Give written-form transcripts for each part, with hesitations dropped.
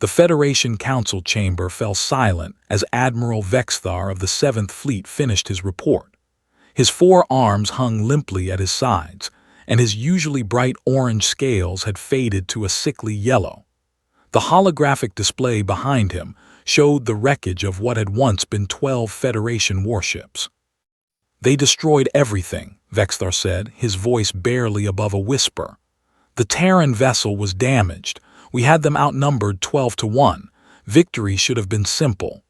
The Federation Council chamber fell silent as Admiral Vexthar of the 7th Fleet finished his report. His 4 arms hung limply at his sides, and his usually bright orange scales had faded to a sickly yellow. The holographic display behind him showed the wreckage of what had once been 12 Federation warships. "They destroyed everything," Vexthar said, his voice barely above a whisper. "The Terran vessel was damaged. We had them outnumbered 12-1. Victory should have been simple."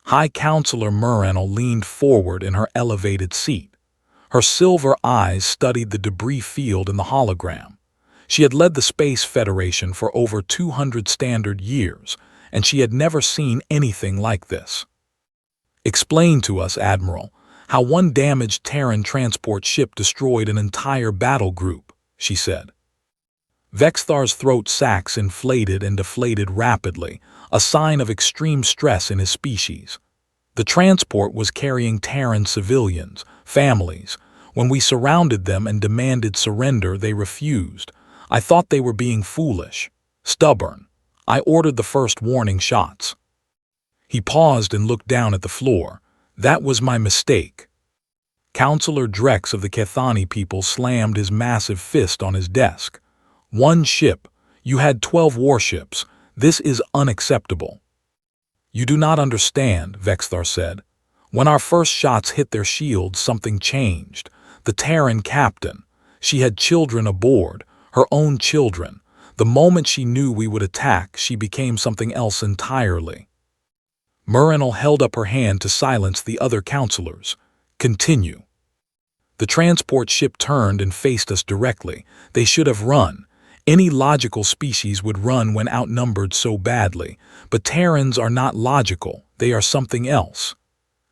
High Counselor Murenel leaned forward in her elevated seat. Her silver eyes studied the debris field in the hologram. She had led the Space Federation for over 200 standard years, and she had never seen anything like this. "Explain to us, Admiral, how one damaged Terran transport ship destroyed an entire battle group," she said. Vexthar's throat sacs inflated and deflated rapidly, a sign of extreme stress in his species. "The transport was carrying Terran civilians, families. When we surrounded them and demanded surrender, they refused. I thought they were being foolish, stubborn. I ordered the first warning shots." He paused and looked down at the floor. "That was my mistake." Counselor Drex of the Kethani people slammed his massive fist on his desk. "One ship. You had 12 warships. This is unacceptable." "You do not understand," Vexthar said. "When our first shots hit their shields, something changed. The Terran captain. She had children aboard, her own children. The moment she knew we would attack, she became something else entirely." Murenel held up her hand to silence the other counselors. "Continue." "The transport ship turned and faced us directly. They should have run. Any logical species would run when outnumbered so badly. But Terrans are not logical. They are something else."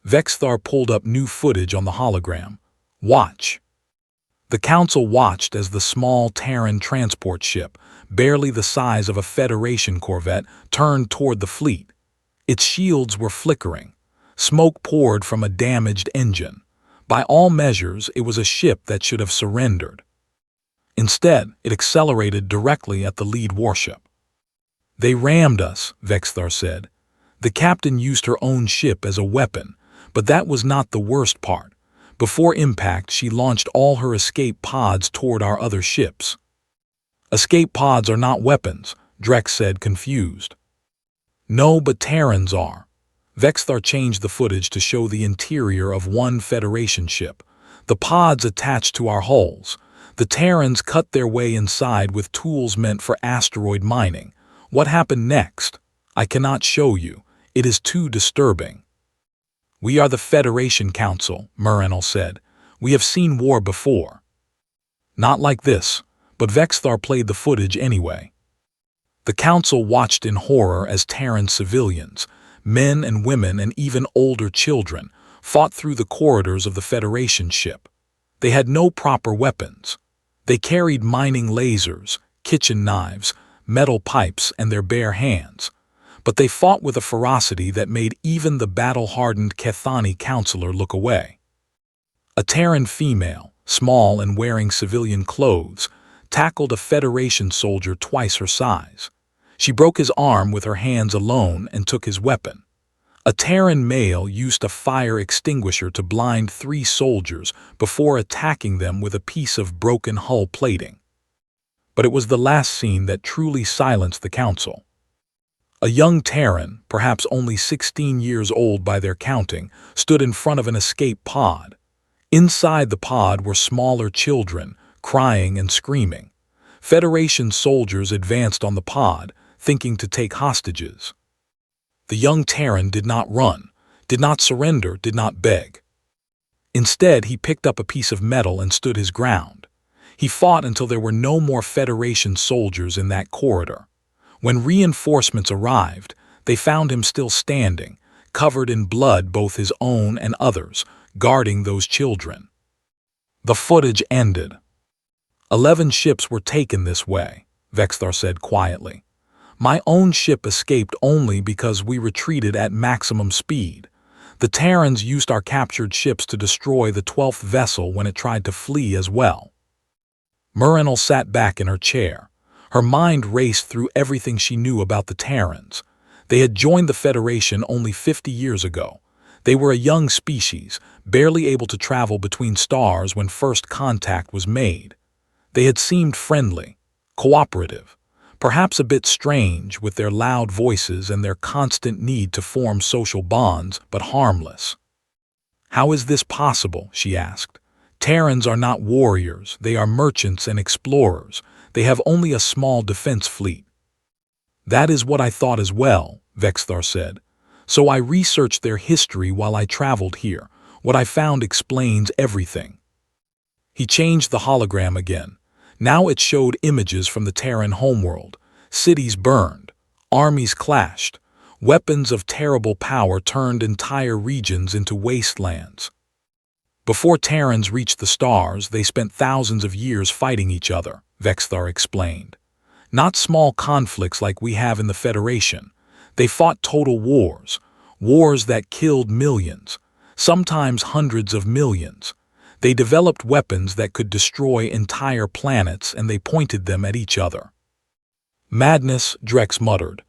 Vexthar pulled up new footage on the hologram. "Watch." The Council watched as the small Terran transport ship, barely the size of a Federation corvette, turned toward the fleet. Its shields were flickering. Smoke poured from a damaged engine. By all measures, it was a ship that should have surrendered. Instead, it accelerated directly at the lead warship. "They rammed us," Vexthar said. "The captain used her own ship as a weapon, but that was not the worst part. Before impact, she launched all her escape pods toward our other ships." "Escape pods are not weapons," Drex said, confused. "No, but Terrans are." Vexthar changed the footage to show the interior of one Federation ship. The pods attached to our hulls. The Terrans cut their way inside with tools meant for asteroid mining. What happened next? I cannot show you. It is too disturbing. "We are the Federation Council," Murenel said. "We have seen war before." "Not like this," but Vexthar played the footage anyway. The Council watched in horror as Terran civilians, men and women and even older children, fought through the corridors of the Federation ship. They had no proper weapons. They carried mining lasers, kitchen knives, metal pipes, and their bare hands. But they fought with a ferocity that made even the battle-hardened Kethani counselor look away. A Terran female, small and wearing civilian clothes, tackled a Federation soldier twice her size. She broke his arm with her hands alone and took his weapon. A Terran male used a fire extinguisher to blind 3 soldiers before attacking them with a piece of broken hull plating. But it was the last scene that truly silenced the Council. A young Terran, perhaps only 16 years old by their counting, stood in front of an escape pod. Inside the pod were smaller children, crying and screaming. Federation soldiers advanced on the pod, thinking to take hostages. The young Terran did not run, did not surrender, did not beg. Instead, he picked up a piece of metal and stood his ground. He fought until there were no more Federation soldiers in that corridor. When reinforcements arrived, they found him still standing, covered in blood, both his own and others, guarding those children. The footage ended. 11 ships were taken this way, Vexthar said quietly. My own ship escaped only because we retreated at maximum speed. The Terrans used our captured ships to destroy the 12th vessel when it tried to flee as well. Murenel sat back in her chair. Her mind raced through everything she knew about the Terrans. They had joined the Federation only 50 years ago. They were a young species, barely able to travel between stars when first contact was made. They had seemed friendly, cooperative, perhaps a bit strange with their loud voices and their constant need to form social bonds, but harmless. "How is this possible?" she asked. "Terrans are not warriors, they are merchants and explorers. They have only a small defense fleet." "That is what I thought as well," Vexthar said. "So I researched their history while I traveled here. What I found explains everything." He changed the hologram again. Now it showed images from the Terran homeworld. Cities burned, armies clashed, weapons of terrible power turned entire regions into wastelands. Before Terrans reached the stars, they spent thousands of years fighting each other, Vexthar explained. Not small conflicts like we have in the Federation. They fought total wars, wars that killed millions, sometimes hundreds of millions. They developed weapons that could destroy entire planets, and they pointed them at each other. "Madness," Drex muttered.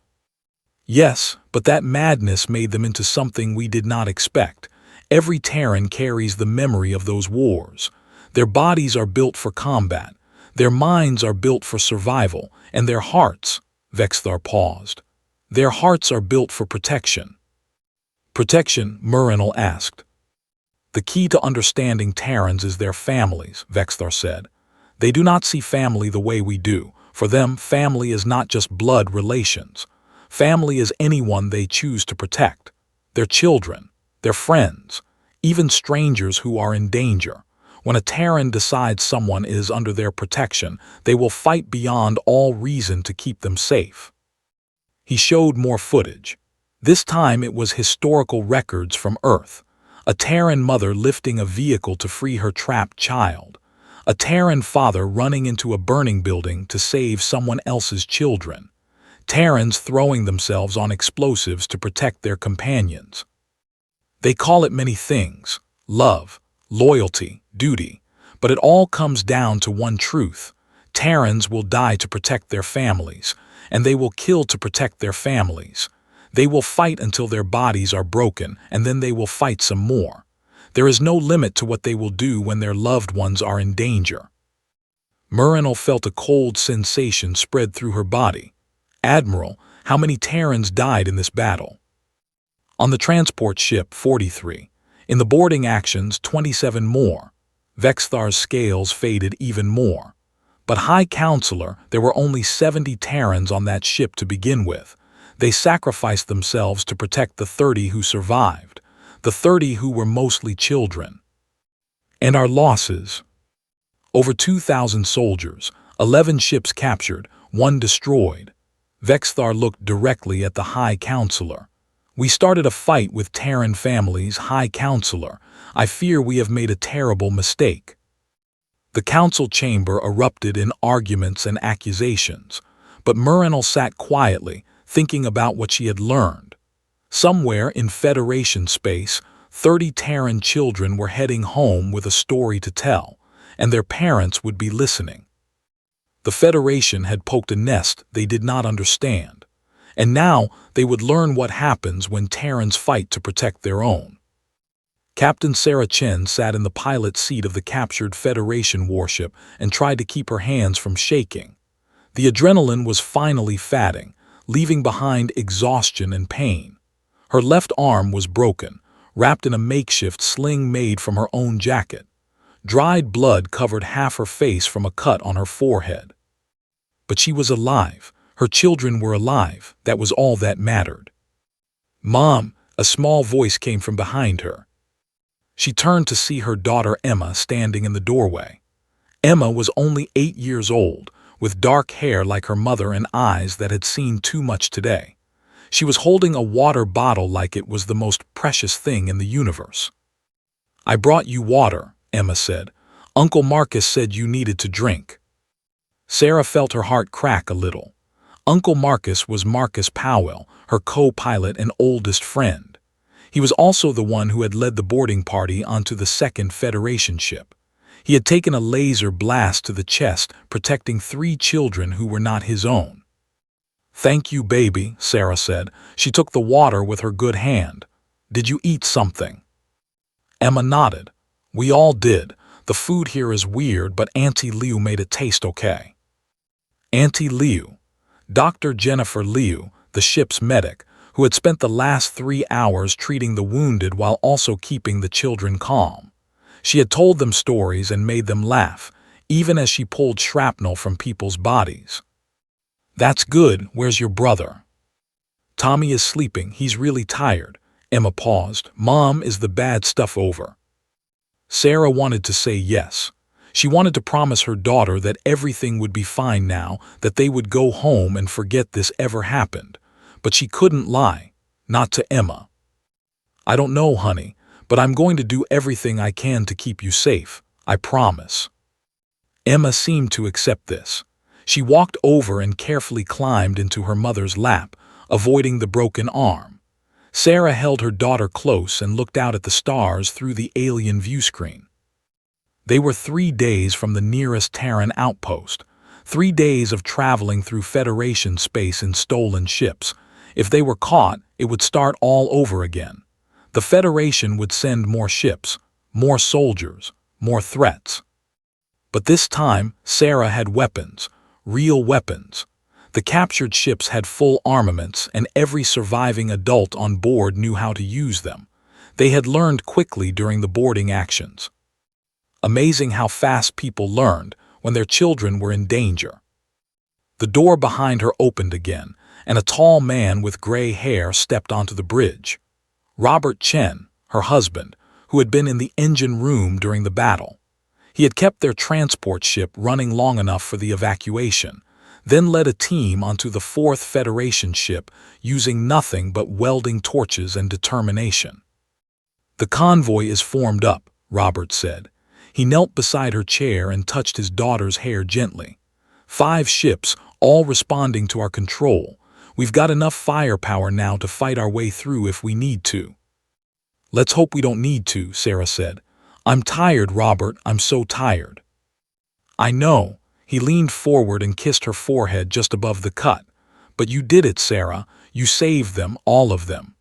"Yes, but that madness made them into something we did not expect. Every Terran carries the memory of those wars. Their bodies are built for combat, their minds are built for survival, and their hearts," Vexthar paused, "their hearts are built for protection." "Protection?" Murinal asked. "The key to understanding Terrans is their families," Vexthar said. "They do not see family the way we do. For them, family is not just blood relations. Family is anyone they choose to protect. Their children, their friends, even strangers who are in danger. When a Terran decides someone is under their protection, they will fight beyond all reason to keep them safe." He showed more footage. This time it was historical records from Earth. A Terran mother lifting a vehicle to free her trapped child. A Terran father running into a burning building to save someone else's children. Terrans throwing themselves on explosives to protect their companions. They call it many things: love, loyalty, duty. But it all comes down to one truth. Terrans will die to protect their families, and they will kill to protect their families. They will fight until their bodies are broken, and then they will fight some more. There is no limit to what they will do when their loved ones are in danger. Murinal felt a cold sensation spread through her body. "Admiral, how many Terrans died in this battle?" "On the transport ship, 43. In the boarding actions, 27 more." Vexthar's scales faded even more. "But High Counselor, there were only 70 Terrans on that ship to begin with. They sacrificed themselves to protect the 30 who survived, the 30 who were mostly children." "And our losses?" "Over 2,000 soldiers, 11 ships captured, 1 destroyed." Vexthar looked directly at the High Counselor. "We started a fight with Terran families, High Counselor. I fear we have made a terrible mistake." The council chamber erupted in arguments and accusations, but Murinal sat quietly, thinking about what she had learned. Somewhere in Federation space, 30 Terran children were heading home with a story to tell, and their parents would be listening. The Federation had poked a nest they did not understand, and now they would learn what happens when Terrans fight to protect their own. Captain Sarah Chen sat in the pilot seat of the captured Federation warship and tried to keep her hands from shaking. The adrenaline was finally fatting, leaving behind exhaustion and pain. Her left arm was broken, wrapped in a makeshift sling made from her own jacket. Dried blood covered half her face from a cut on her forehead. But she was alive. Her children were alive. That was all that mattered. "Mom," a small voice came from behind her. She turned to see her daughter Emma standing in the doorway. Emma was only 8 years old, with dark hair like her mother and eyes that had seen too much today. She was holding a water bottle like it was the most precious thing in the universe. "I brought you water," Emma said. "Uncle Marcus said you needed to drink." Sarah felt her heart crack a little. Uncle Marcus was Marcus Powell, her co-pilot and oldest friend. He was also the one who had led the boarding party onto the second Federation ship. He had taken a laser blast to the chest, protecting 3 children who were not his own. "Thank you, baby," Sarah said. She took the water with her good hand. "Did you eat something?" Emma nodded. "We all did. The food here is weird, but Auntie Liu made it taste okay." Auntie Liu. Dr. Jennifer Liu, the ship's medic, who had spent the last 3 hours treating the wounded while also keeping the children calm. She had told them stories and made them laugh, even as she pulled shrapnel from people's bodies. "That's good. Where's your brother?" "Tommy is sleeping. He's really tired." Emma paused. "Mom, is the bad stuff over?" Sarah wanted to say yes. She wanted to promise her daughter that everything would be fine now, that they would go home and forget this ever happened. But she couldn't lie. Not to Emma. "I don't know, honey, but I'm going to do everything I can to keep you safe. I promise." Emma seemed to accept this. She walked over and carefully climbed into her mother's lap, avoiding the broken arm. Sarah held her daughter close and looked out at the stars through the alien view screen. They were 3 days from the nearest Terran outpost, 3 days of traveling through Federation space in stolen ships. If they were caught, it would start all over again. The Federation would send more ships, more soldiers, more threats. But this time, Sarah had weapons. Real weapons. The captured ships had full armaments, and every surviving adult on board knew how to use them. They had learned quickly during the boarding actions. Amazing how fast people learned when their children were in danger. The door behind her opened again, and a tall man with gray hair stepped onto the bridge. Robert Chen, her husband, who had been in the engine room during the battle. He had kept their transport ship running long enough for the evacuation, then led a team onto the 4th Federation ship using nothing but welding torches and determination. "The convoy is formed up," Robert said. He knelt beside her chair and touched his daughter's hair gently. 5 ships, all responding to our control. We've got enough firepower now to fight our way through if we need to." "Let's hope we don't need to," Sarah said. "I'm tired, Robert. I'm so tired." "I know." He leaned forward and kissed her forehead just above the cut. "But you did it, Sarah. You saved them, all of them."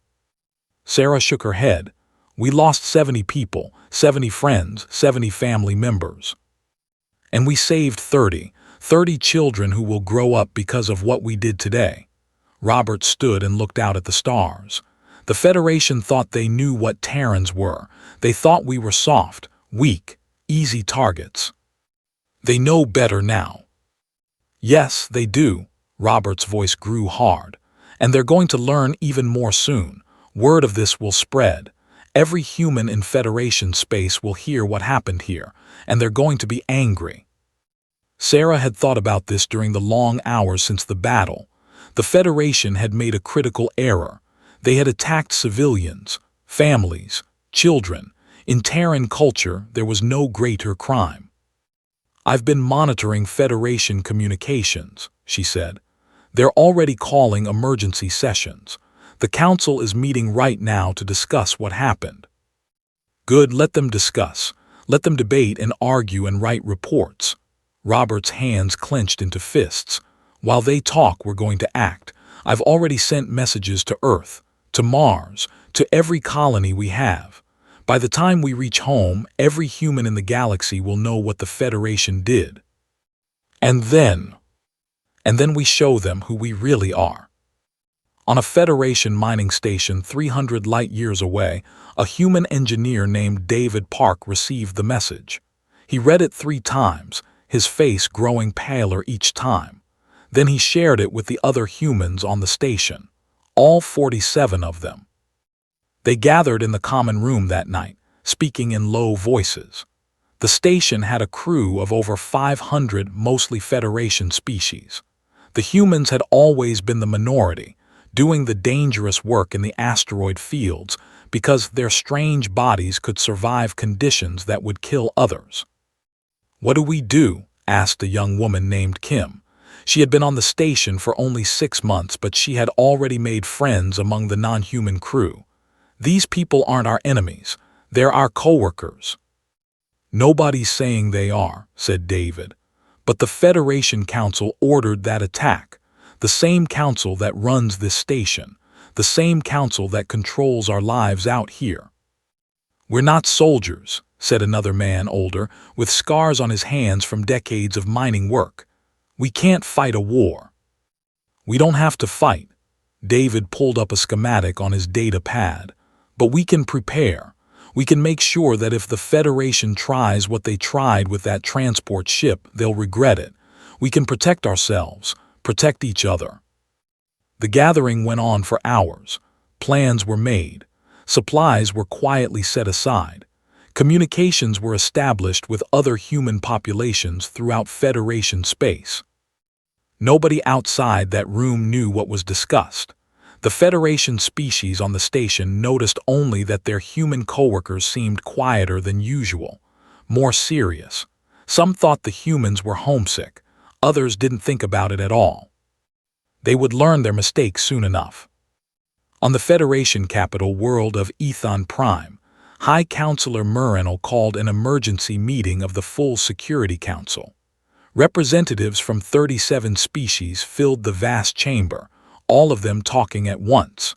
Sarah shook her head. "We lost 70 people, 70 friends, 70 family members. And we saved 30 children who will grow up because of what we did today." Robert stood and looked out at the stars. "The Federation thought they knew what Terrans were. They thought we were soft, weak, easy targets. They know better now." "Yes, they do." Robert's voice grew hard. "And they're going to learn even more soon. Word of this will spread. Every human in Federation space will hear what happened here, and they're going to be angry." Sarah had thought about this during the long hours since the battle. The Federation had made a critical error. They had attacked civilians, families, children. In Terran culture, there was no greater crime. "I've been monitoring Federation communications," she said. "They're already calling emergency sessions. The Council is meeting right now to discuss what happened." "Good, let them discuss. Let them debate and argue and write reports." Robert's hands clenched into fists. "While they talk, we're going to act. I've already sent messages to Earth, to Mars, to every colony we have. By the time we reach home, every human in the galaxy will know what the Federation did. And then we show them who we really are." On a Federation mining station 300 light-years away, a human engineer named David Park received the message. He read it 3 times, his face growing paler each time. Then he shared it with the other humans on the station, all 47 of them. They gathered in the common room that night, speaking in low voices. The station had a crew of over 500, mostly Federation species. The humans had always been the minority, doing the dangerous work in the asteroid fields because their strange bodies could survive conditions that would kill others. "What do we do?" asked a young woman named Kim. She had been on the station for only 6 months, but she had already made friends among the non-human crew. "These people aren't our enemies. They're our co-workers." "Nobody's saying they are," said David. "But the Federation Council ordered that attack. The same council that runs this station. The same council that controls our lives out here." "We're not soldiers," said another man older, with scars on his hands from decades of mining work. "We can't fight a war." "We don't have to fight." David pulled up a schematic on his data pad. "But we can prepare. We can make sure that if the Federation tries what they tried with that transport ship, they'll regret it. We can protect ourselves, protect each other." The gathering went on for hours. Plans were made. Supplies were quietly set aside. Communications were established with other human populations throughout Federation space. Nobody outside that room knew what was discussed. The Federation species on the station noticed only that their human coworkers seemed quieter than usual, more serious. Some thought the humans were homesick. Others didn't think about it at all. They would learn their mistakes soon enough. On the Federation capital world of Ethon Prime, High Counselor Murinal called an emergency meeting of the full Security Council. Representatives from 37 species filled the vast chamber, all of them talking at once.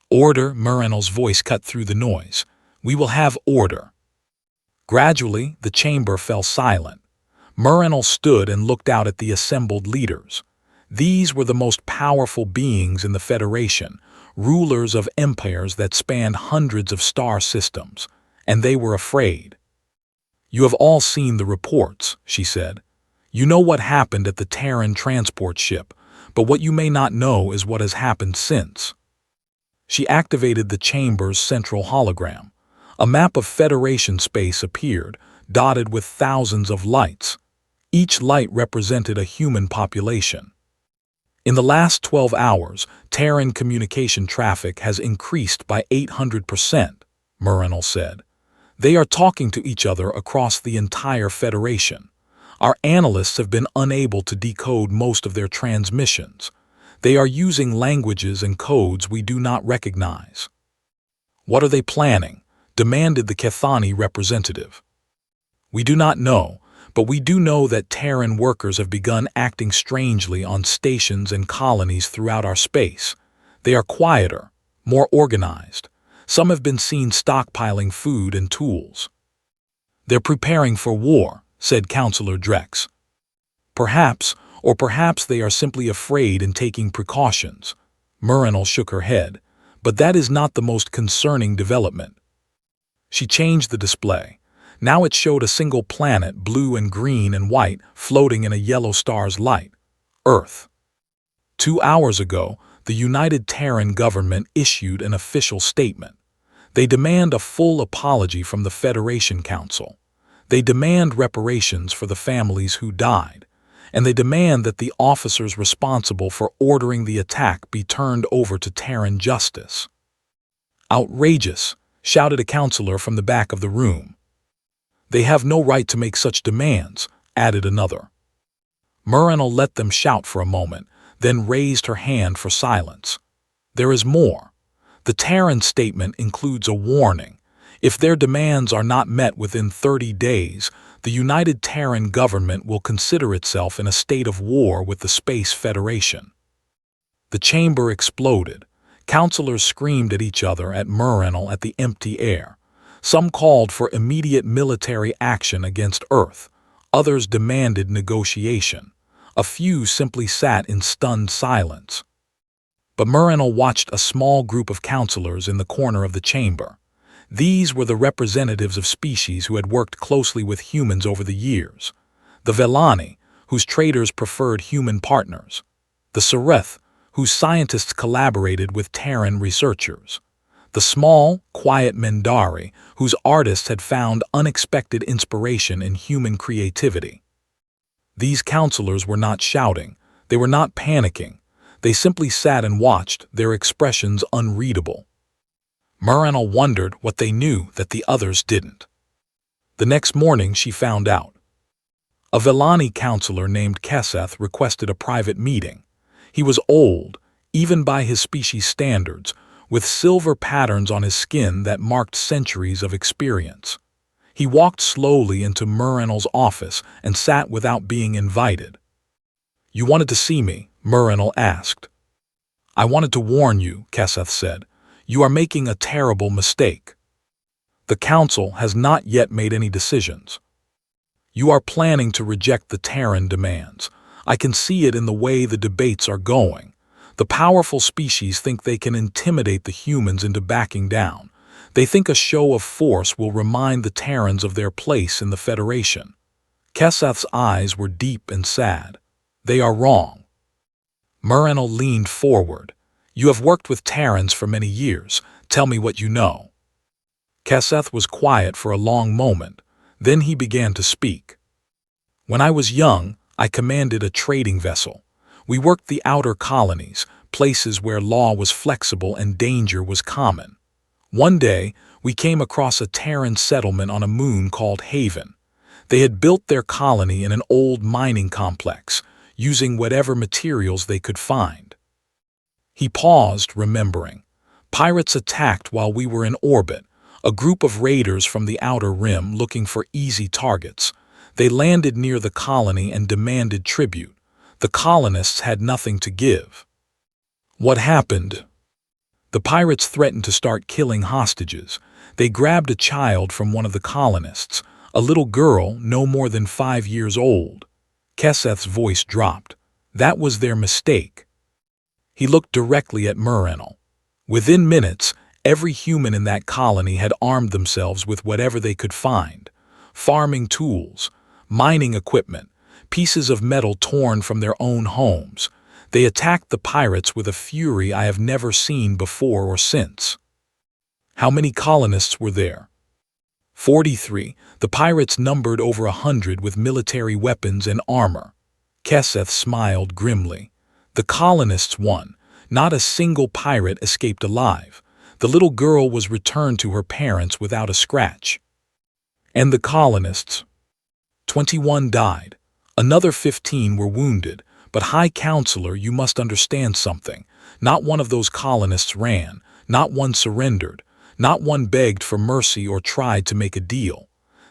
"Order," Murinal's voice cut through the noise. "We will have order." Gradually, the chamber fell silent. Murinal stood and looked out at the assembled leaders. These were the most powerful beings in the Federation, rulers of empires that spanned hundreds of star systems, and they were afraid. "You have all seen the reports," she said. "You know what happened at the Terran transport ship, but what you may not know is what has happened since." She activated the chamber's central hologram. A map of Federation space appeared, dotted with thousands of lights. Each light represented a human population. "In the last 12 hours, Terran communication traffic has increased by 800%, Murinal said. "They are talking to each other across the entire Federation. Our analysts have been unable to decode most of their transmissions. They are using languages and codes we do not recognize." "What are they planning?" demanded the Kethani representative. "We do not know, but we do know that Terran workers have begun acting strangely on stations and colonies throughout our space. They are quieter, more organized. Some have been seen stockpiling food and tools." "They're preparing for war," said Counselor Drex. "Perhaps, or perhaps they are simply afraid and taking precautions." Murinal shook her head. "But that is not the most concerning development." She changed the display. Now it showed a single planet, blue and green and white, floating in a yellow star's light. Earth. 2 hours ago, the United Terran government issued an official statement. They demand a full apology from the Federation Council. They demand reparations for the families who died. And they demand that the officers responsible for ordering the attack be turned over to Terran justice. "Outrageous," shouted a counselor from the back of the room. "They have no right to make such demands," added another. Murinal let them shout for a moment, then raised her hand for silence. "There is more. The Terran statement includes a warning. If their demands are not met within 30 days, the United Terran government will consider itself in a state of war with the Space Federation." The chamber exploded. Counselors screamed at each other, at Murinal, at the empty air. Some called for immediate military action against Earth. Others demanded negotiation. A few simply sat in stunned silence. But Murinal watched a small group of counselors in the corner of the chamber. These were the representatives of species who had worked closely with humans over the years. The Velani, whose traders preferred human partners. The Sereth, whose scientists collaborated with Terran researchers. The small, quiet Mendari, whose artists had found unexpected inspiration in human creativity. These counselors were not shouting. They were not panicking. They simply sat and watched, their expressions unreadable. Murinal wondered what they knew that the others didn't. The next morning she found out. A Velani counselor named Keseth requested a private meeting. He was old, even by his species standards, with silver patterns on his skin that marked centuries of experience. He walked slowly into Mur-Enel's office and sat without being invited. "You wanted to see me?" Mur-Enel asked. "I wanted to warn you," Keseth said. "You are making a terrible mistake. The Council has not yet made any decisions. You are planning to reject the Terran demands. I can see it in the way the debates are going. The powerful species think they can intimidate the humans into backing down. They think a show of force will remind the Terrans of their place in the Federation." Keseth's eyes were deep and sad. "They are wrong." Mur-Enel leaned forward. "You have worked with Terrans for many years. Tell me what you know." Keseth was quiet for a long moment. Then he began to speak. "When I was young, I commanded a trading vessel. We worked the outer colonies, places where law was flexible and danger was common. One day, we came across a Terran settlement on a moon called Haven. They had built their colony in an old mining complex, using whatever materials they could find." He paused, remembering. "Pirates attacked while we were in orbit, a group of raiders from the outer rim looking for easy targets. They landed near the colony and demanded tribute. The colonists had nothing to give." "What happened?" "The pirates threatened to start killing hostages. They grabbed a child from one of the colonists, a little girl no more than 5 years old." Keseth's voice dropped. "That was their mistake." He looked directly at Mur-Enel. Within minutes, every human in that colony had armed themselves with whatever they could find. Farming tools, mining equipment, pieces of metal torn from their own homes. They attacked the pirates with a fury I have never seen before or since." "How many colonists were there?" 43. The pirates numbered over 100 with military weapons and armor." Keseth smiled grimly. "The colonists won. Not a single pirate escaped alive. The little girl was returned to her parents without a scratch." "And the colonists?" 21 died. Another 15 were wounded. But High Counselor, you must understand something. Not one of those colonists ran. Not one surrendered. Not one begged for mercy or tried to make a deal.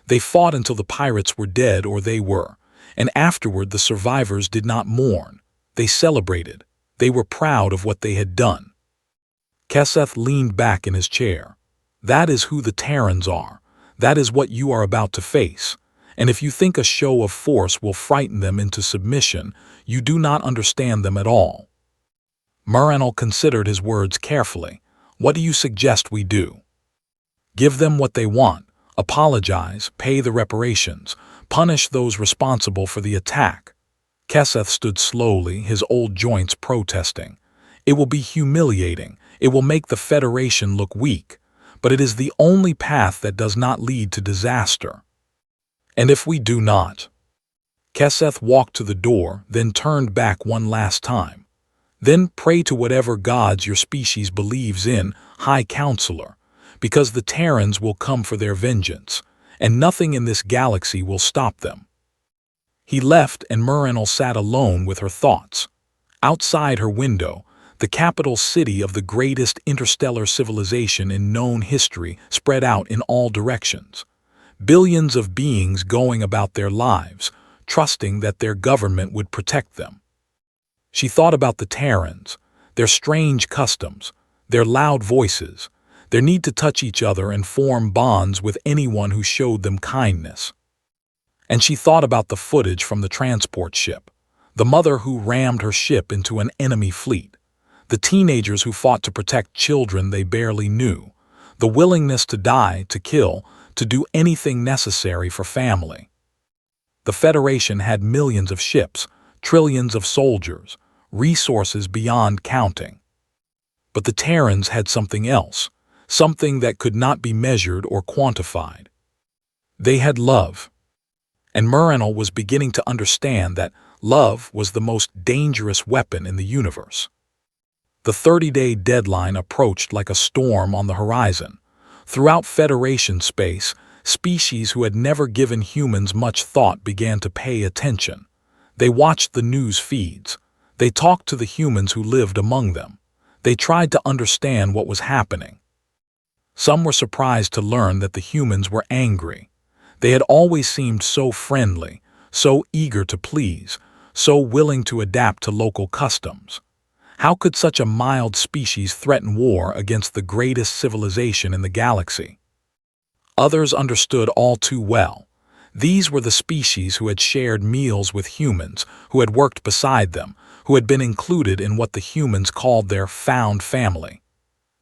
They fought until the pirates were dead or they were. And afterward the survivors did not mourn. They celebrated. They were proud of what they had done." Keseth leaned back in his chair. "That is who the Terrans are. That is what you are about to face. And if you think a show of force will frighten them into submission, you do not understand them at all." Mur-Enel considered his words carefully. "What do you suggest we do?" "Give them what they want. Apologize, pay the reparations, punish those responsible for the attack." Keseth stood slowly, his old joints protesting. "It will be humiliating. It will make the Federation look weak. But it is the only path that does not lead to disaster." "And if we do not?" Keseth walked to the door, then turned back one last time. "Then pray to whatever gods your species believes in, High Counselor, because the Terrans will come for their vengeance, and nothing in this galaxy will stop them." He left, and Mur-Enel sat alone with her thoughts. Outside her window, the capital city of the greatest interstellar civilization in known history spread out in all directions. Billions of beings going about their lives, trusting that their government would protect them. She thought about the Terrans, their strange customs, their loud voices, their need to touch each other and form bonds with anyone who showed them kindness. And she thought about the footage from the transport ship, the mother who rammed her ship into an enemy fleet, the teenagers who fought to protect children they barely knew, the willingness to die, to kill, to do anything necessary for family. The Federation had millions of ships, trillions of soldiers, resources beyond counting. But the Terrans had something else, something that could not be measured or quantified. They had love. And Mur-Enel was beginning to understand that love was the most dangerous weapon in the universe. The 30-day deadline approached like a storm on the horizon. Throughout Federation space, species who had never given humans much thought began to pay attention. They watched the news feeds. They talked to the humans who lived among them. They tried to understand what was happening. Some were surprised to learn that the humans were angry. They had always seemed so friendly, so eager to please, so willing to adapt to local customs. How could such a mild species threaten war against the greatest civilization in the galaxy? Others understood all too well. These were the species who had shared meals with humans, who had worked beside them, who had been included in what the humans called their found family.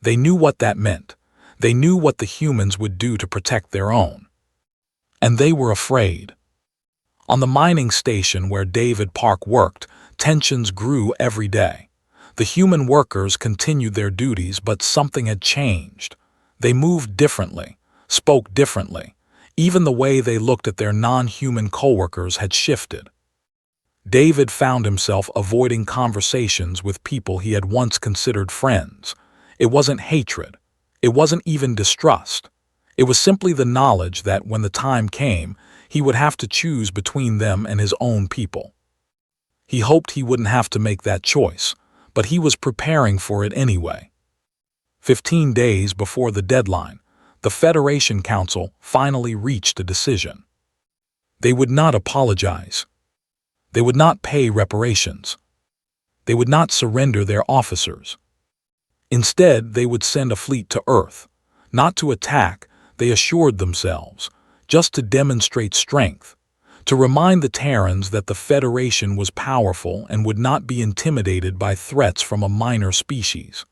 They knew what that meant. They knew what the humans would do to protect their own. And they were afraid. On the mining station where David Park worked, tensions grew every day. The human workers continued their duties, but something had changed. They moved differently, spoke differently. Even the way they looked at their non-human coworkers had shifted. David found himself avoiding conversations with people he had once considered friends. It wasn't hatred. It wasn't even distrust. It was simply the knowledge that when the time came, he would have to choose between them and his own people. He hoped he wouldn't have to make that choice, but he was preparing for it anyway. 15 days before the deadline, the Federation Council finally reached a decision. They would not apologize. They would not pay reparations. They would not surrender their officers. Instead, they would send a fleet to Earth, not to attack, they assured themselves, just to demonstrate strength, to remind the Terrans that the Federation was powerful and would not be intimidated by threats from a minor species.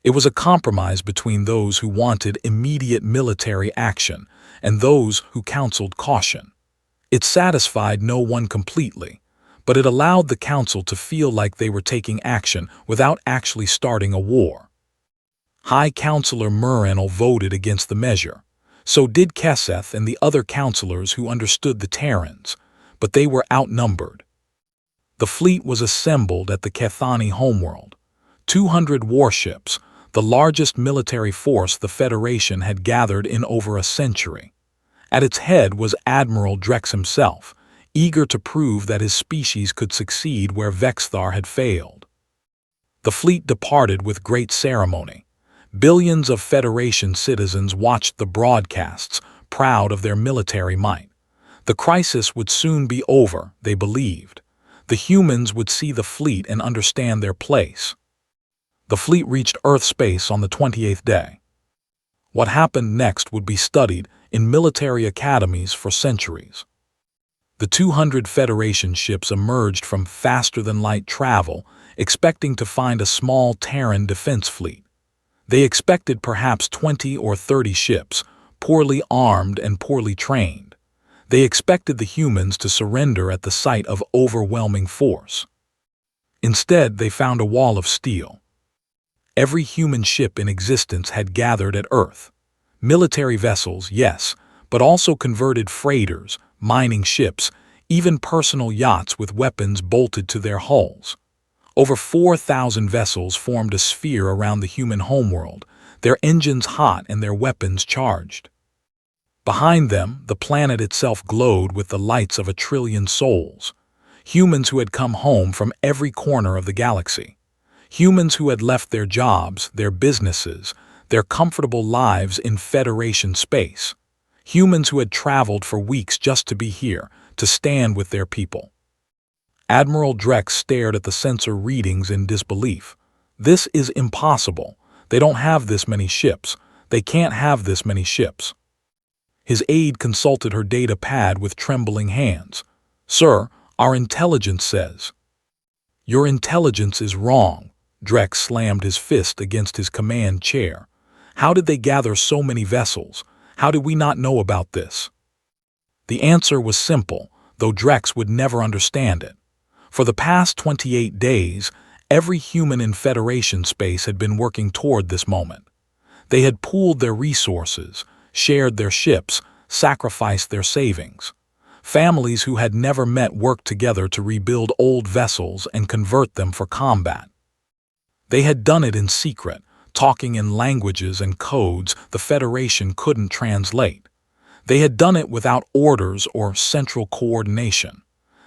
It was a compromise between those who wanted immediate military action and those who counseled caution. It satisfied no one completely, but it allowed the Council to feel like they were taking action without actually starting a war. High Counselor Muranel voted against the measure. So did Keseth and the other counselors who understood the Terrans, but they were outnumbered. The fleet was assembled at the Kethani homeworld. 200 warships, the largest military force the Federation had gathered in over a century. At its head was Admiral Drex himself, eager to prove that his species could succeed where Vexthar had failed. The fleet departed with great ceremony. Billions of Federation citizens watched the broadcasts, proud of their military might. The crisis would soon be over, they believed. The humans would see the fleet and understand their place. The fleet reached Earth space on the 28th day. What happened next would be studied in military academies for centuries. The 200 Federation ships emerged from faster-than-light travel, expecting to find a small Terran defense fleet. They expected perhaps 20 or 30 ships, poorly armed and poorly trained. They expected the humans to surrender at the sight of overwhelming force. Instead, they found a wall of steel. Every human ship in existence had gathered at Earth. Military vessels, yes, but also converted freighters, mining ships, even personal yachts with weapons bolted to their hulls. Over 4,000 vessels formed a sphere around the human homeworld, their engines hot and their weapons charged. Behind them, the planet itself glowed with the lights of 1 trillion souls. Humans who had come home from every corner of the galaxy. Humans who had left their jobs, their businesses, their comfortable lives in Federation space. Humans who had traveled for weeks just to be here, to stand with their people. Admiral Drex stared at the sensor readings in disbelief. This is impossible. They don't have this many ships. They can't have this many ships. His aide consulted her data pad with trembling hands. Sir, our intelligence says. Your intelligence is wrong. Drex slammed his fist against his command chair. How did they gather so many vessels? How did we not know about this? The answer was simple, though Drex would never understand it. For the past 28 days, every human in Federation space had been working toward this moment. They had pooled their resources, shared their ships, sacrificed their savings. Families who had never met worked together to rebuild old vessels and convert them for combat. They had done it in secret, talking in languages and codes the Federation couldn't translate. They had done it without orders or central coordination.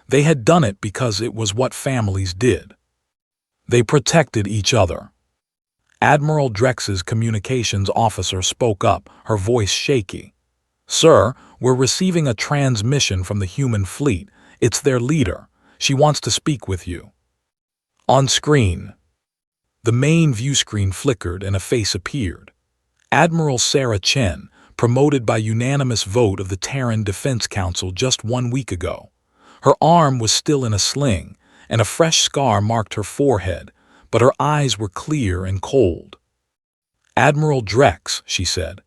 They had done it because it was what families did. They protected each other. Admiral Drex's communications officer spoke up, her voice shaky. Sir, we're receiving a transmission from the human fleet. It's their leader. She wants to speak with you. On screen. The main view screen flickered and a face appeared. Admiral Sarah Chen, promoted by unanimous vote of the Terran Defense Council just 1 week ago. Her arm was still in a sling, and a fresh scar marked her forehead, but her eyes were clear and cold. Admiral Drex, she said,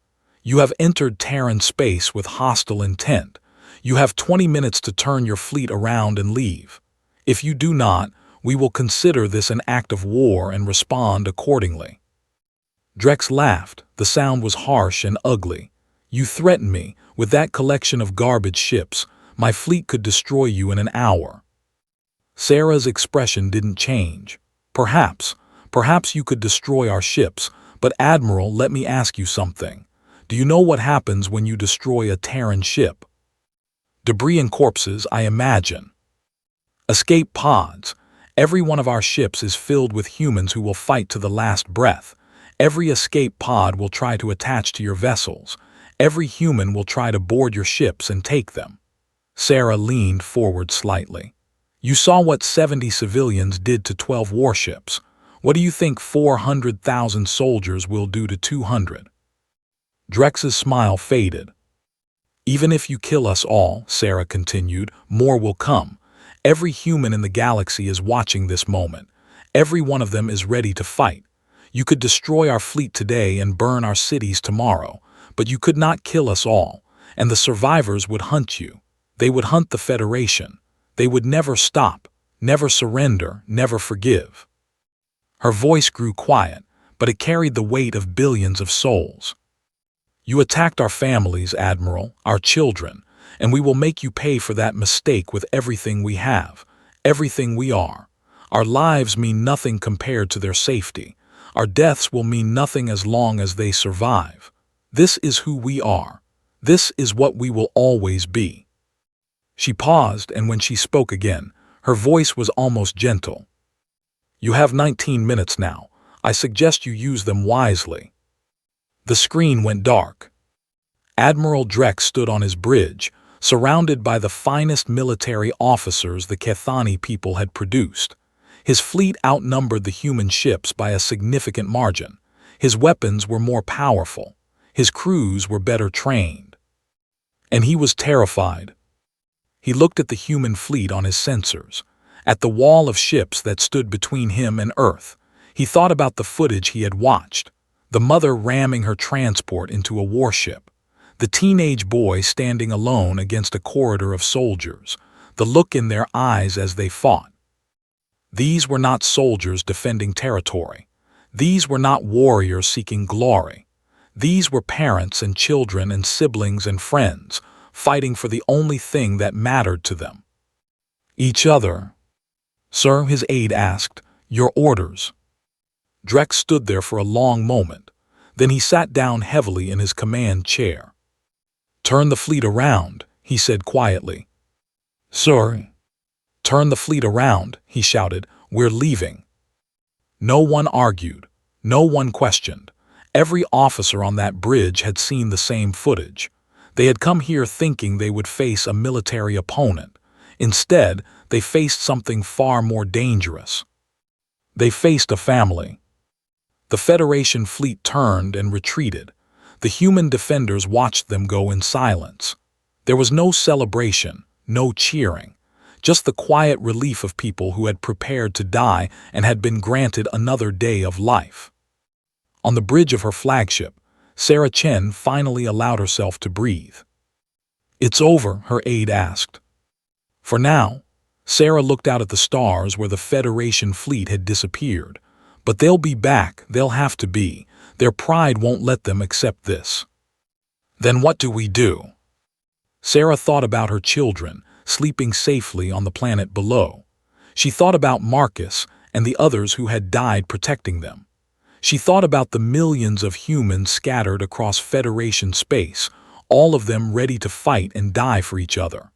you have entered Terran space with hostile intent. You have 20 minutes to turn your fleet around and leave. If you do not, we will consider this an act of war and respond accordingly. Drex laughed. The sound was harsh and ugly. You threaten me. With that collection of garbage ships, my fleet could destroy you in an hour. Sarah's expression didn't change. Perhaps you could destroy our ships, but Admiral, let me ask you something. Do you know what happens when you destroy a Terran ship? Debris and corpses, I imagine. Escape pods. Every one of our ships is filled with humans who will fight to the last breath. Every escape pod will try to attach to your vessels. Every human will try to board your ships and take them. Sarah leaned forward slightly. You saw what 70 civilians did to 12 warships. What do you think 400,000 soldiers will do to 200? Drex's smile faded. Even if you kill us all, Sarah continued, more will come. Every human in the galaxy is watching this moment. Every one of them is ready to fight. You could destroy our fleet today and burn our cities tomorrow, but you could not kill us all, and the survivors would hunt you. They would hunt the Federation. They would never stop, never surrender, never forgive. Her voice grew quiet, but it carried the weight of billions of souls. You attacked our families, Admiral, our children, and we will make you pay for that mistake with everything we have, everything we are. Our lives mean nothing compared to their safety. Our deaths will mean nothing as long as they survive. This is who we are. This is what we will always be. She paused, and when she spoke again, her voice was almost gentle. You have 19 minutes now. I suggest you use them wisely. The screen went dark. Admiral Drex stood on his bridge, surrounded by the finest military officers the Kethani people had produced. His fleet outnumbered the human ships by a significant margin. His weapons were more powerful. His crews were better trained. And he was terrified. He looked at the human fleet on his sensors, at the wall of ships that stood between him and Earth. He thought about the footage he had watched, the mother ramming her transport into a warship, the teenage boy standing alone against a corridor of soldiers, the look in their eyes as they fought. These were not soldiers defending territory. These were not warriors seeking glory. These were parents and children and siblings and friends, fighting for the only thing that mattered to them. Each other. Sir, his aide asked, your orders. Drex stood there for a long moment. Then he sat down heavily in his command chair. Turn the fleet around, he said quietly. Sir. Turn the fleet around, he shouted. We're leaving. No one argued. No one questioned. Every officer on that bridge had seen the same footage. They had come here thinking they would face a military opponent. Instead, they faced something far more dangerous. They faced a family. The Federation fleet turned and retreated. The human defenders watched them go in silence. There was no celebration, no cheering, just the quiet relief of people who had prepared to die and had been granted another day of life. On the bridge of her flagship, Sarah Chen finally allowed herself to breathe. It's over, her aide asked. For now, Sarah looked out at the stars where the Federation fleet had disappeared. But they'll be back, they'll have to be. Their pride won't let them accept this. Then what do we do? Sarah thought about her children, sleeping safely on the planet below. She thought about Marcus and the others who had died protecting them. She thought about the millions of humans scattered across Federation space, all of them ready to fight and die for each other.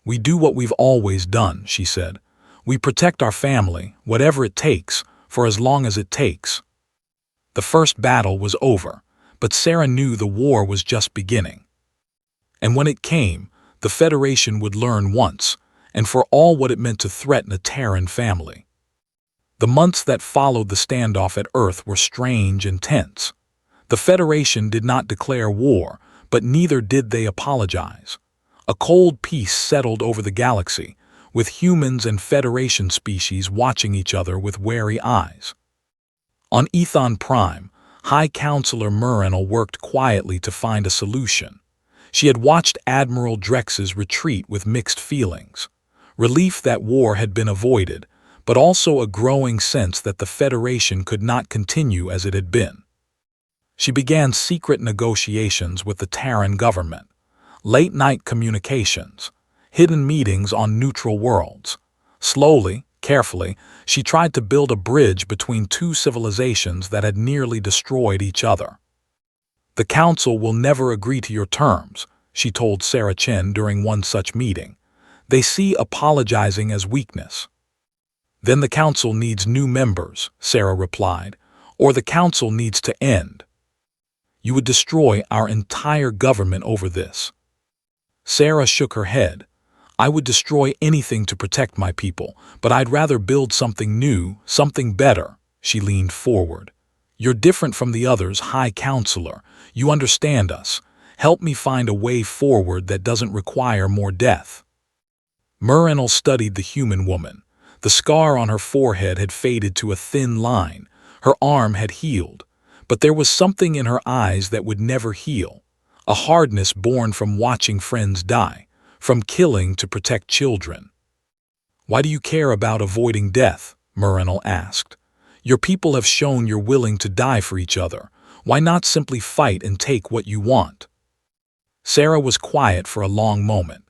We do what we've always done, she said. We protect our family, whatever it takes, for as long as it takes. The first battle was over, but Sarah knew the war was just beginning. And when it came, the Federation would learn once, and for all what it meant to threaten a Terran family. The months that followed the standoff at Earth were strange and tense. The Federation did not declare war, but neither did they apologize. A cold peace settled over the galaxy, with humans and Federation species watching each other with wary eyes. On Ethon Prime, High Counselor Murinal worked quietly to find a solution. She had watched Admiral Drex's retreat with mixed feelings. Relief that war had been avoided, but also a growing sense that the Federation could not continue as it had been. She began secret negotiations with the Terran government, late-night communications, hidden meetings on neutral worlds. Slowly, carefully, she tried to build a bridge between two civilizations that had nearly destroyed each other. "The Council will never agree to your terms," she told Sarah Chen during one such meeting. "They see apologizing as weakness." "Then the Council needs new members," Sarah replied, "or the Council needs to end. You would destroy our entire government over this." Sarah shook her head. "I would destroy anything to protect my people, but I'd rather build something new, something better." She leaned forward. "You're different from the others, High Counselor. You understand us. Help me find a way forward that doesn't require more death." Murinal studied the human woman. The scar on her forehead had faded to a thin line. Her arm had healed. But there was something in her eyes that would never heal. A hardness born from watching friends die, from killing to protect children. "Why do you care about avoiding death?" Murinal asked. "Your people have shown you're willing to die for each other. Why not simply fight and take what you want?" Sarah was quiet for a long moment.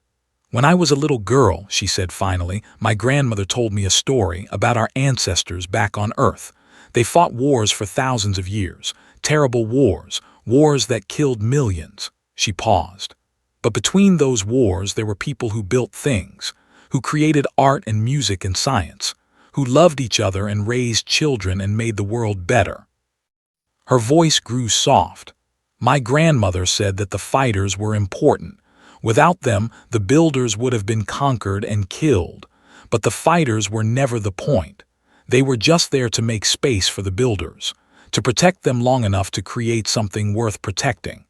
"When I was a little girl," she said finally, "my grandmother told me a story about our ancestors back on Earth. They fought wars for thousands of years, terrible wars, wars that killed millions." She paused. "But between those wars there were people who built things, who created art and music and science, who loved each other and raised children and made the world better." Her voice grew soft. "My grandmother said that the fighters were important. Without them, the builders would have been conquered and killed. But the fighters were never the point. They were just there to make space for the builders, to protect them long enough to create something worth protecting."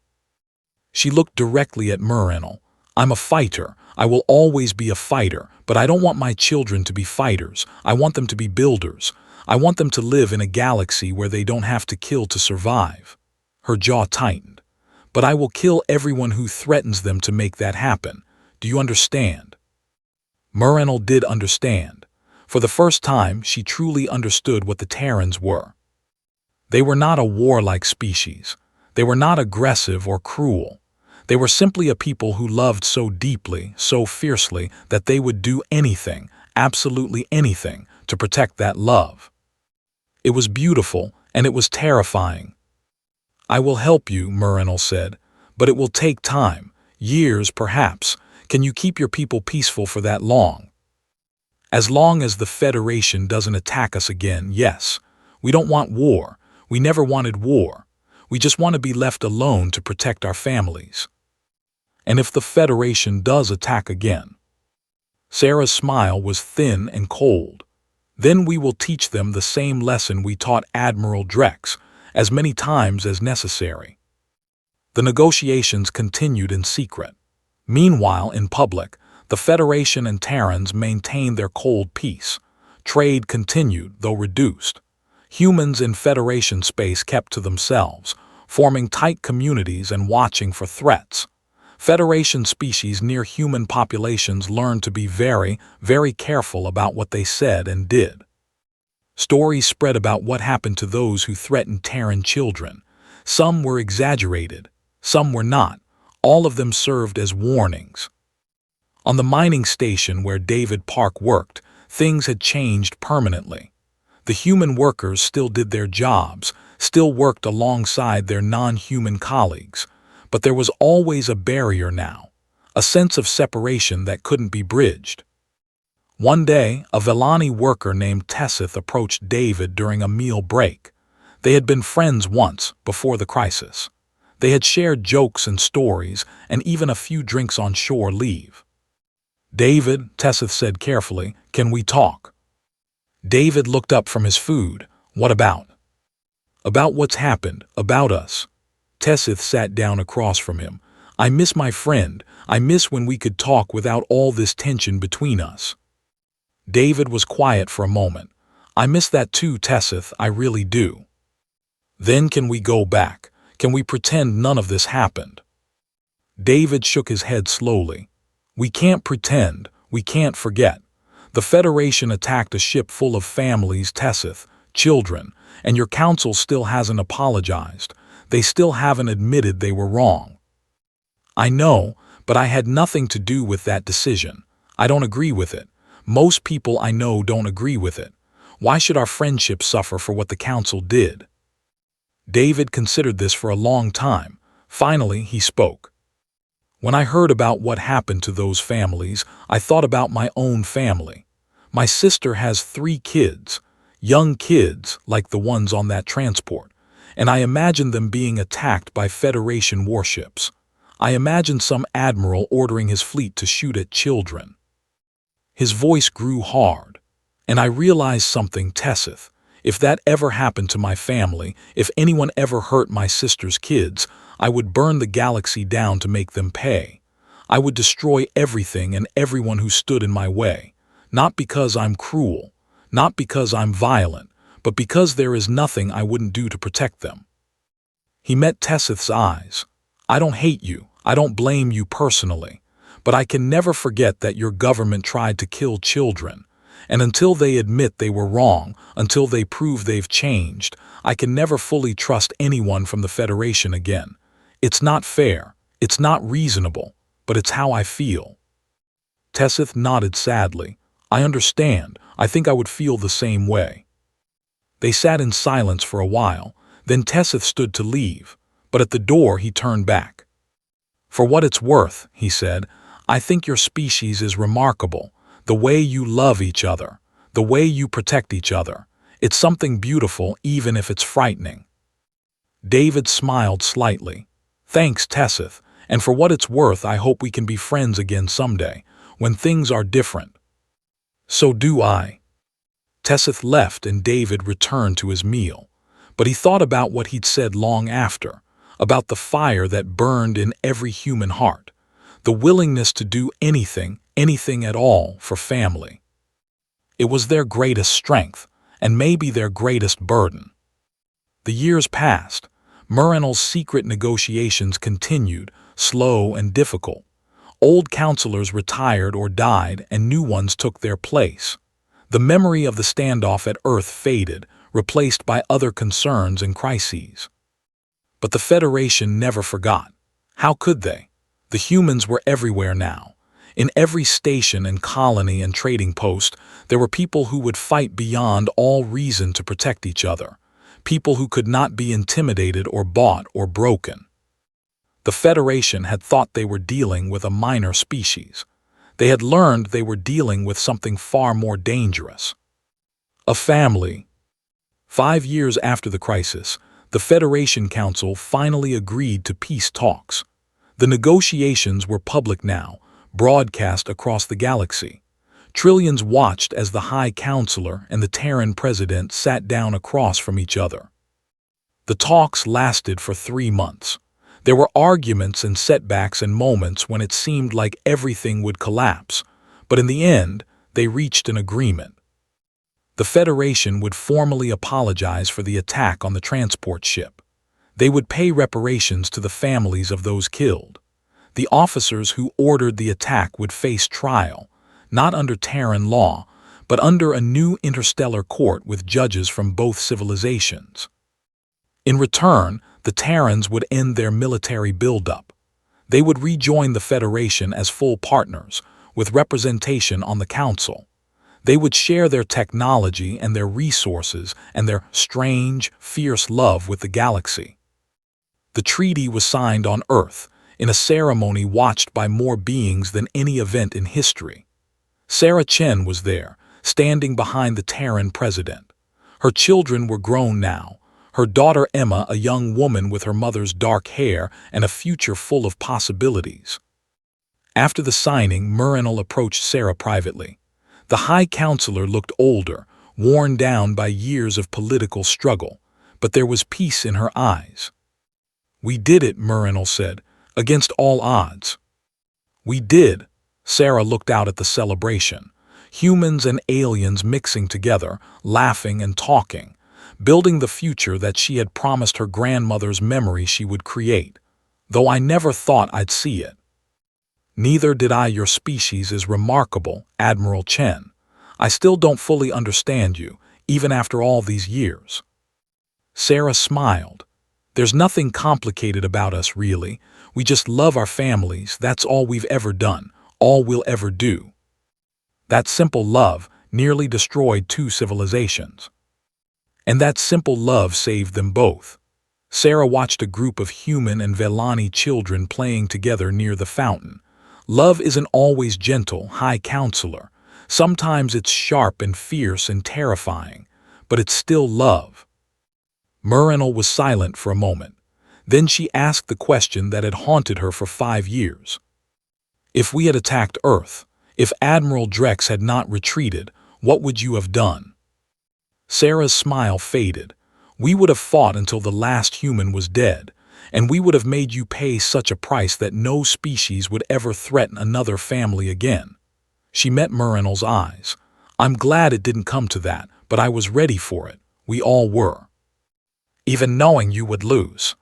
She looked directly at Murinal. "I'm a fighter. I will always be a fighter, but I don't want my children to be fighters. I want them to be builders. I want them to live in a galaxy where they don't have to kill to survive." Her jaw tightened. "But I will kill everyone who threatens them to make that happen. Do you understand?" Murinal did understand. For the first time, she truly understood what the Terrans were. They were not a warlike species. They were not aggressive or cruel. They were simply a people who loved so deeply, so fiercely, that they would do anything, absolutely anything, to protect that love. It was beautiful, and it was terrifying. "I will help you," Murinal said, "but it will take time, years perhaps. Can you keep your people peaceful for that long?" "As long as the Federation doesn't attack us again, yes. We don't want war. We never wanted war. We just want to be left alone to protect our families." "And if the Federation does attack again?" Sarah's smile was thin and cold. "Then we will teach them the same lesson we taught Admiral Drex, as many times as necessary." The negotiations continued in secret. Meanwhile, in public, the Federation and Terrans maintained their cold peace. Trade continued, though reduced. Humans in Federation space kept to themselves, forming tight communities and watching for threats. Federation species near human populations learned to be very, very careful about what they said and did. Stories spread about what happened to those who threatened Terran children. Some were exaggerated, some were not. All of them served as warnings. On the mining station where David Park worked, things had changed permanently. The human workers still did their jobs, still worked alongside their non-human colleagues, but there was always a barrier now, a sense of separation that couldn't be bridged. One day, a Vellani worker named Tessith approached David during a meal break. They had been friends once, before the crisis. They had shared jokes and stories, and even a few drinks on shore leave. "David," Tessith said carefully, "can we talk?" David looked up from his food. "What about?" "About what's happened, about us." Tessith sat down across from him. "I miss my friend. I miss when we could talk without all this tension between us." David was quiet for a moment. "I miss that too, Tessith, I really do." "Then can we go back? Can we pretend none of this happened?" David shook his head slowly. "We can't pretend. We can't forget. The Federation attacked a ship full of families, Tessith, children, and your council still hasn't apologized. They still haven't admitted they were wrong." "I know, but I had nothing to do with that decision. I don't agree with it. Most people I know don't agree with it. Why should our friendship suffer for what the council did?" David considered this for a long time. Finally, he spoke. "When I heard about what happened to those families, I thought about my own family. My sister has 3 kids, young kids like the ones on that transport, and I imagined them being attacked by Federation warships. I imagined some admiral ordering his fleet to shoot at children." His voice grew hard. "And I realized something, Tessith. If that ever happened to my family, if anyone ever hurt my sister's kids, I would burn the galaxy down to make them pay. I would destroy everything and everyone who stood in my way. Not because I'm cruel, not because I'm violent, but because there is nothing I wouldn't do to protect them." He met Tessith's eyes. "I don't hate you. I don't blame you personally. But I can never forget that your government tried to kill children. And until they admit they were wrong, until they prove they've changed, I can never fully trust anyone from the Federation again. It's not fair, it's not reasonable, but it's how I feel." Tessith nodded sadly. "I understand. I think I would feel the same way." They sat in silence for a while, then Tessith stood to leave, but at the door he turned back. "For what it's worth," he said, "I think your species is remarkable. The way you love each other, the way you protect each other. It's something beautiful even if it's frightening." David smiled slightly. "Thanks, Tessith, and for what it's worth I hope we can be friends again someday, when things are different." "So do I." Tessith left and David returned to his meal. But he thought about what he'd said long after, about the fire that burned in every human heart, the willingness to do anything, anything at all for family. It was their greatest strength, and maybe their greatest burden. The years passed. Murrenel's secret negotiations continued, slow and difficult. Old counselors retired or died, and new ones took their place. The memory of the standoff at Earth faded, replaced by other concerns and crises. But the Federation never forgot. How could they? The humans were everywhere now. In every station and colony and trading post, there were people who would fight beyond all reason to protect each other, people who could not be intimidated or bought or broken. The Federation had thought they were dealing with a minor species. They had learned they were dealing with something far more dangerous. A family. 5 years after the crisis, the Federation Council finally agreed to peace talks. The negotiations were public now, broadcast across the galaxy. Trillions watched as the High Counselor and the Terran President sat down across from each other. The talks lasted for 3 months. There were arguments and setbacks and moments when it seemed like everything would collapse, but in the end, they reached an agreement. The Federation would formally apologize for the attack on the transport ship. They would pay reparations to the families of those killed. The officers who ordered the attack would face trial, not under Terran law, but under a new interstellar court with judges from both civilizations. In return, the Terrans would end their military buildup. They would rejoin the Federation as full partners, with representation on the Council. They would share their technology and their resources and their strange, fierce love with the galaxy. The treaty was signed on Earth, in a ceremony watched by more beings than any event in history. Sarah Chen was there, standing behind the Terran president. Her children were grown now. Her daughter Emma, a young woman with her mother's dark hair and a future full of possibilities. After the signing, Murinal approached Sarah privately. The High Counselor looked older, worn down by years of political struggle, but there was peace in her eyes. "We did it," Murinal said, "against all odds." "We did." Sarah looked out at the celebration. Humans and aliens mixing together, laughing and talking, building the future that she had promised her grandmother's memory she would create, though I never thought I'd see it. "Neither did I. Your species is remarkable, Admiral Chen. I still don't fully understand you, even after all these years." Sarah smiled. "There's nothing complicated about us, really. We just love our families. That's all we've ever done, all we'll ever do." That simple love nearly destroyed two civilizations. And that simple love saved them both. Sarah watched a group of human and Velani children playing together near the fountain. Love isn't always gentle, High Counselor. Sometimes it's sharp and fierce and terrifying, but it's still love. Murinal was silent for a moment. Then she asked the question that had haunted her for 5 years. "If we had attacked Earth, if Admiral Drex had not retreated, what would you have done?" Sarah's smile faded. "We would have fought until the last human was dead, and we would have made you pay such a price that no species would ever threaten another family again." She met Murinal's eyes. "I'm glad it didn't come to that, but I was ready for it. We all were. Even knowing you would lose."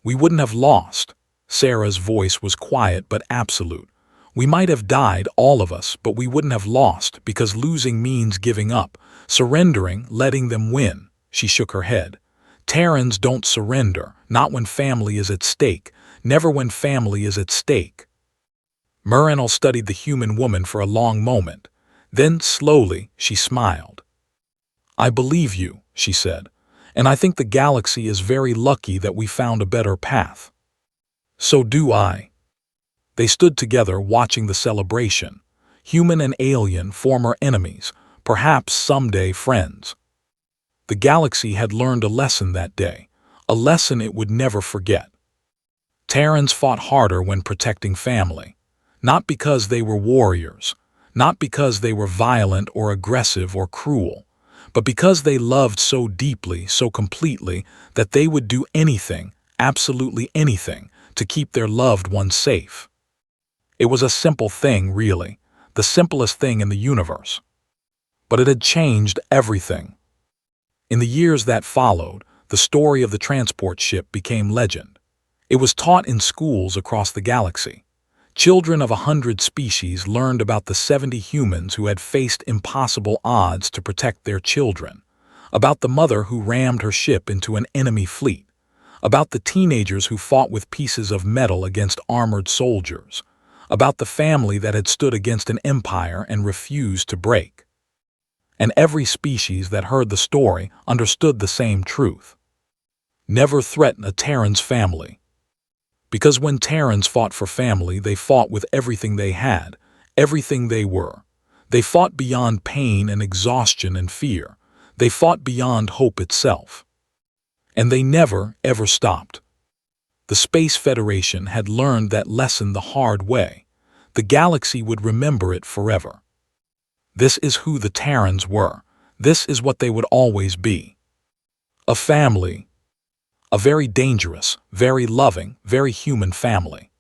"We wouldn't have lost." Sarah's voice was quiet but absolute. "We might have died, all of us, but we wouldn't have lost, because losing means giving up, surrendering, letting them win." She shook her head. "Terrans don't surrender, not when family is at stake, never when family is at stake." Murinal studied the human woman for a long moment. Then, slowly, she smiled. "I believe you," she said, "and I think the galaxy is very lucky that we found a better path." "So do I." They stood together watching the celebration. Human and alien, former enemies, perhaps someday friends. The galaxy had learned a lesson that day, a lesson it would never forget. Terrans fought harder when protecting family, not because they were warriors, not because they were violent or aggressive or cruel, but because they loved so deeply, so completely, that they would do anything, absolutely anything, to keep their loved ones safe. It was a simple thing, really, the simplest thing in the universe. But it had changed everything. In the years that followed, the story of the transport ship became legend. It was taught in schools across the galaxy. Children of 100 species learned about the 70 humans who had faced impossible odds to protect their children, about the mother who rammed her ship into an enemy fleet, about the teenagers who fought with pieces of metal against armored soldiers, about the family that had stood against an empire and refused to break. And every species that heard the story understood the same truth. Never threaten a Terran's family. Because when Terrans fought for family, they fought with everything they had, everything they were. They fought beyond pain and exhaustion and fear. They fought beyond hope itself. And they never, ever stopped. The Space Federation had learned that lesson the hard way. The galaxy would remember it forever. This is who the Terrans were. This is what they would always be. A family. A very dangerous, very loving, very human family.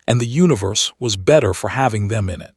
And the universe was better for having them in it.